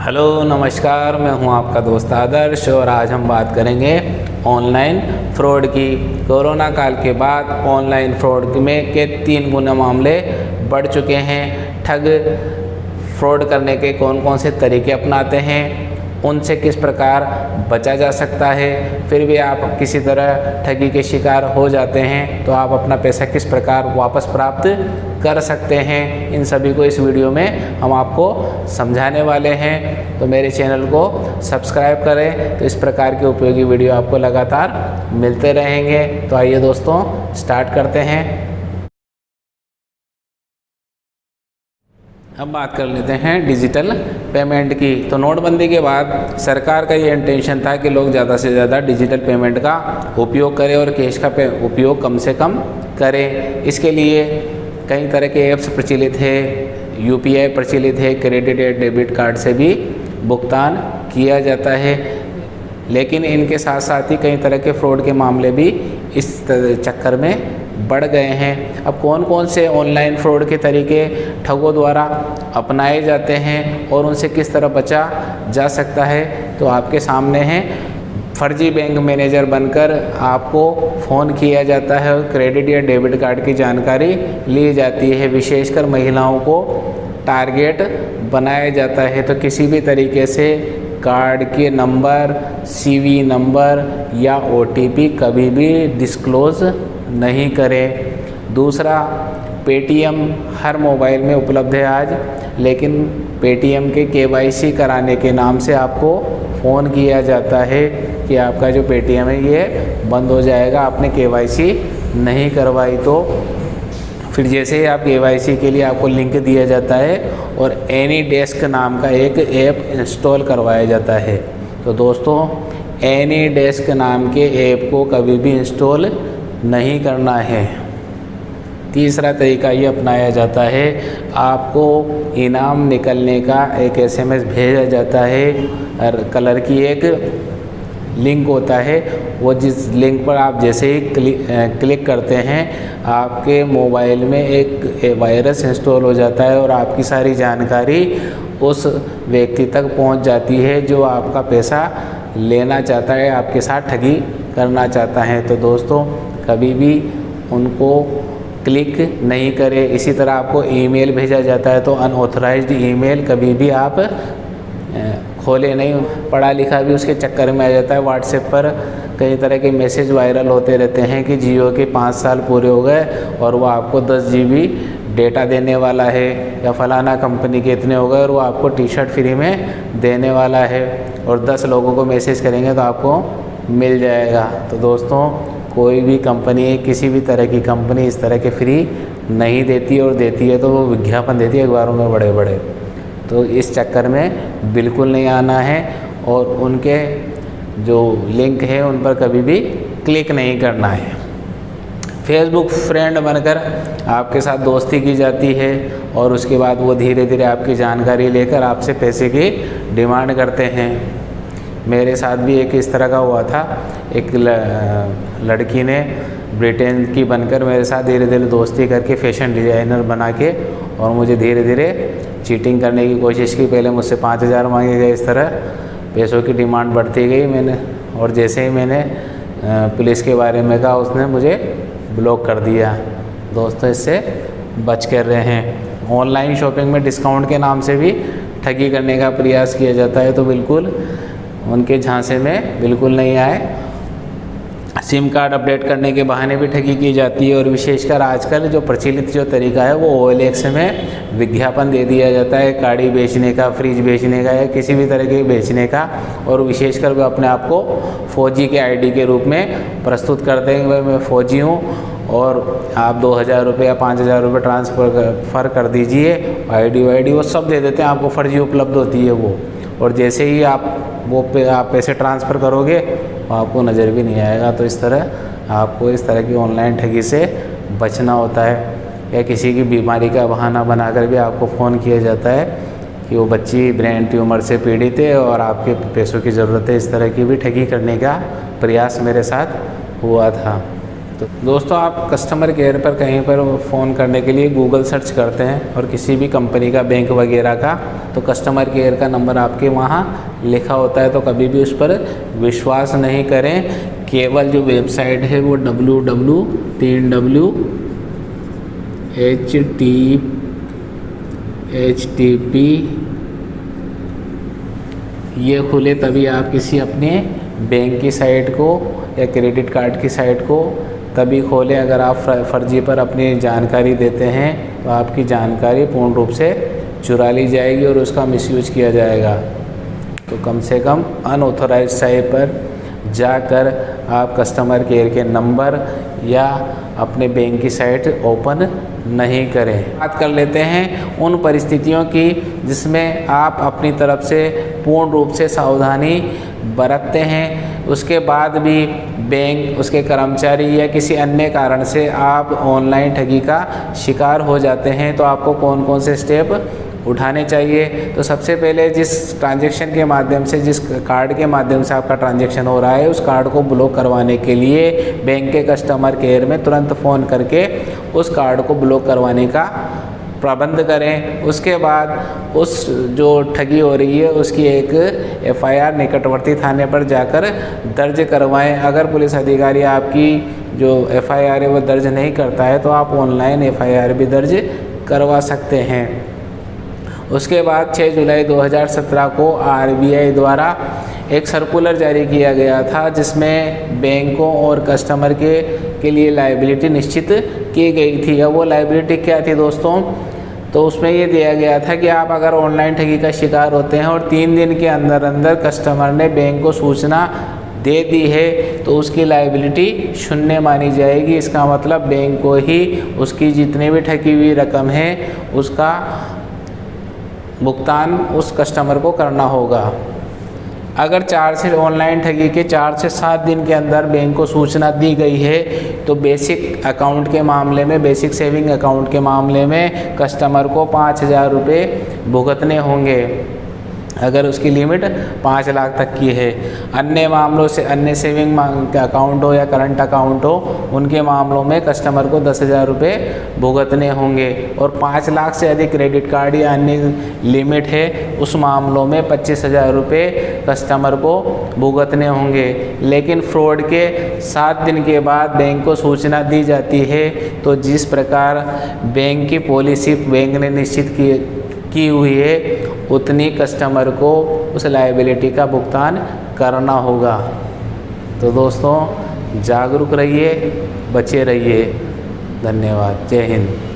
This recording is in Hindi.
हेलो नमस्कार, मैं हूं आपका दोस्त आदर्श और आज हम बात करेंगे ऑनलाइन फ्रॉड की। कोरोना काल के बाद ऑनलाइन फ्रॉड में के 3 गुना मामले बढ़ चुके हैं। ठग फ्रॉड करने के कौन कौन से तरीके अपनाते हैं, उनसे किस प्रकार बचा जा सकता है, फिर भी आप किसी तरह ठगी के शिकार हो जाते हैं तो आप अपना पैसा किस प्रकार वापस प्राप्त कर सकते हैं, इन सभी को इस वीडियो में हम आपको समझाने वाले हैं। तो मेरे चैनल को सब्सक्राइब करें तो इस प्रकार के उपयोगी वीडियो आपको लगातार मिलते रहेंगे। तो आइए दोस्तों स्टार्ट करते हैं। अब बात कर लेते हैं डिजिटल पेमेंट की। तो नोटबंदी के बाद सरकार का ये इंटेंशन था कि लोग ज़्यादा से ज़्यादा डिजिटल पेमेंट का उपयोग करें और कैश का उपयोग कम से कम करें। इसके लिए कई तरह के ऐप्स प्रचलित है, यूपीआई प्रचलित है, क्रेडिट या डेबिट कार्ड से भी भुगतान किया जाता है। लेकिन इनके साथ साथ ही कई तरह के फ्रॉड के मामले भी इस चक्कर में बढ़ गए हैं। अब कौन कौन से ऑनलाइन फ्रॉड के तरीके ठगों द्वारा अपनाए जाते हैं और उनसे किस तरह बचा जा सकता है, तो आपके सामने हैं। फर्जी बैंक मैनेजर बनकर आपको फ़ोन किया जाता है और क्रेडिट या डेबिट कार्ड की जानकारी ली जाती है। विशेषकर महिलाओं को टारगेट बनाया जाता है। तो किसी भी तरीके से कार्ड के नंबर, सीवी नंबर या ओटीपी कभी भी डिस्क्लोज़ नहीं करें। दूसरा, पेटीएम हर मोबाइल में उपलब्ध है आज, लेकिन पेटीएम के केवाईसी कराने के नाम से आपको फ़ोन किया जाता है कि आपका जो पेटीएम है ये बंद हो जाएगा, आपने केवाईसी नहीं करवाई। तो फिर जैसे ही आप केवाईसी के लिए आपको लिंक दिया जाता है और एनी डेस्क नाम का एक ऐप इंस्टॉल करवाया जाता है। तो दोस्तों, एनी डेस्क नाम के ऐप को कभी भी इंस्टॉल नहीं करना है। तीसरा तरीका ये अपनाया जाता है, आपको इनाम निकलने का एक एसएमएस भेजा जाता है और कलर की एक लिंक होता है। वो जिस लिंक पर आप जैसे ही क्लिक करते हैं, आपके मोबाइल में एक वायरस इंस्टॉल हो जाता है और आपकी सारी जानकारी उस व्यक्ति तक पहुंच जाती है जो आपका पैसा लेना चाहता है, आपके साथ ठगी करना चाहता है। तो दोस्तों, कभी भी उनको क्लिक नहीं करें। इसी तरह आपको ईमेल भेजा जाता है तो अनऑथराइज्ड ईमेल कभी भी आप खोले नहीं। पढ़ा लिखा भी उसके चक्कर में आ जाता है। व्हाट्सएप पर कई तरह के मैसेज वायरल होते रहते हैं कि जियो के 5 साल पूरे हो गए और वो आपको 10 GB डेटा देने वाला है, या फलाना कंपनी के इतने हो गए और वो आपको टी शर्ट फ्री में देने वाला है, और 10 लोगों को मैसेज करेंगे तो आपको मिल जाएगा। तो दोस्तों, कोई भी कंपनी, किसी भी तरह की कंपनी इस तरह के फ्री नहीं देती, और देती है तो वो विज्ञापन देती है अखबारों में बड़े बड़े। तो इस चक्कर में बिल्कुल नहीं आना है और उनके जो लिंक है उन पर कभी भी क्लिक नहीं करना है। फेसबुक फ्रेंड बनकर आपके साथ दोस्ती की जाती है और उसके बाद वो धीरे धीरे आपकी जानकारी लेकर आपसे पैसे की डिमांड करते हैं। मेरे साथ भी एक इस तरह का हुआ था। एक लड़की ने ब्रिटेन की बनकर मेरे साथ धीरे धीरे दोस्ती करके फैशन डिज़ाइनर बना के और मुझे धीरे धीरे चीटिंग करने की कोशिश की। पहले मुझसे 5,000 मांगे गए। इस तरह पैसों की डिमांड बढ़ती गई। और जैसे ही मैंने पुलिस के बारे में कहा, उसने मुझे ब्लॉक कर दिया। दोस्तों, इससे बच कर रहे हैं। ऑनलाइन शॉपिंग में डिस्काउंट के नाम से भी ठगी करने का प्रयास किया जाता है, तो बिल्कुल उनके झांसे में बिल्कुल नहीं आए। सिम कार्ड अपडेट करने के बहाने भी ठगी की जाती है, और विशेषकर आजकल जो प्रचलित जो तरीका है वो OLX में विज्ञापन दे दिया जाता है गाड़ी बेचने का, फ्रिज बेचने का या किसी भी तरह के बेचने का, और विशेषकर वो अपने आप को फौजी के आईडी के रूप में प्रस्तुत करते हैं कि भाई मैं फ़ौजी हूँ और आप 2,000 रुपये या 5,000 रुपये ट्रांसफ़र कर दीजिए। आईडी वाईडी वो सब दे देते हैं, आपको फ़र्जी उपलब्ध होती है वो। और जैसे ही आप पैसे ट्रांसफ़र करोगे आपको नज़र भी नहीं आएगा। तो इस तरह आपको इस तरह की ऑनलाइन ठगी से बचना होता है। या किसी की बीमारी का बहाना बनाकर भी आपको फ़ोन किया जाता है कि वो बच्ची ब्रेन ट्यूमर से पीड़ित है और आपके पैसों की ज़रूरत है। इस तरह की भी ठगी करने का प्रयास मेरे साथ हुआ था। तो दोस्तों, आप कस्टमर केयर पर कहीं पर फ़ोन करने के लिए गूगल सर्च करते हैं और किसी भी कंपनी का, बैंक वगैरह का, तो कस्टमर केयर का नंबर आपके वहाँ लिखा होता है, तो कभी भी उस पर विश्वास नहीं करें। केवल जो वेबसाइट है वो www.http ये खुले तभी आप किसी अपने बैंक की साइट को या क्रेडिट कार्ड की साइट को तभी खोलें। अगर आप फर्जी पर अपनी जानकारी देते हैं तो आपकी जानकारी पूर्ण रूप से चुरा ली जाएगी और उसका मिसयूज किया जाएगा। तो कम से कम अनऑथोराइज्ड साइट पर जाकर आप कस्टमर केयर के नंबर या अपने बैंक की साइट ओपन नहीं करें। बात कर लेते हैं उन परिस्थितियों की जिसमें आप अपनी तरफ से पूर्ण रूप से सावधानी बरतते हैं, उसके बाद भी बैंक, उसके कर्मचारी या किसी अन्य कारण से आप ऑनलाइन ठगी का शिकार हो जाते हैं, तो आपको कौन कौन से स्टेप उठाने चाहिए। तो सबसे पहले जिस ट्रांजैक्शन के माध्यम से, जिस कार्ड के माध्यम से आपका ट्रांजैक्शन हो रहा है, उस कार्ड को ब्लॉक करवाने के लिए बैंक के कस्टमर केयर में तुरंत फ़ोन करके उस कार्ड को ब्लॉक करवाने का प्रबंध करें। उसके बाद उस जो ठगी हो रही है उसकी एक FIR निकटवर्ती थाने पर जाकर दर्ज करवाएं। अगर पुलिस अधिकारी आपकी जो FIR है वो दर्ज नहीं करता है तो आप ऑनलाइन FIR भी दर्ज करवा सकते हैं। उसके बाद 6 जुलाई 2017 को RBI द्वारा एक सर्कुलर जारी किया गया था जिसमें बैंकों और कस्टमर के लिए लायबिलिटी निश्चित की गई थी। अब वो लायबिलिटी क्या थी दोस्तों? तो उसमें ये दिया गया था कि आप अगर ऑनलाइन ठगी का शिकार होते हैं और 3 दिन के अंदर अंदर कस्टमर ने बैंक को सूचना दे दी है तो उसकी लायबिलिटी 0 मानी जाएगी। इसका मतलब बैंक को ही उसकी जितनी भी ठगी हुई रकम है उसका भुगतान उस कस्टमर को करना होगा। अगर ऑनलाइन ठगी के 4 से 7 दिन के अंदर बैंक को सूचना दी गई है तो बेसिक अकाउंट के मामले में, बेसिक सेविंग अकाउंट के मामले में कस्टमर को 5,000 रुपये भुगतने होंगे अगर उसकी लिमिट 5 लाख तक की है। अन्य मामलों से, अन्य सेविंग अकाउंट हो या करंट अकाउंट हो, उनके मामलों में कस्टमर को 10,000 रुपये भुगतने होंगे। और 5 लाख से अधिक क्रेडिट कार्ड या अन्य लिमिट है उस मामलों में 25,000 रुपये कस्टमर को भुगतने होंगे। लेकिन फ्रॉड के 7 दिन के बाद बैंक को सूचना दी जाती है तो जिस प्रकार बैंक की पॉलिसी बैंक ने निश्चित की हुई है उतनी कस्टमर को उस लायबिलिटी का भुगतान करना होगा। तो दोस्तों, जागरूक रहिए, बचे रहिए। धन्यवाद। जय हिंद।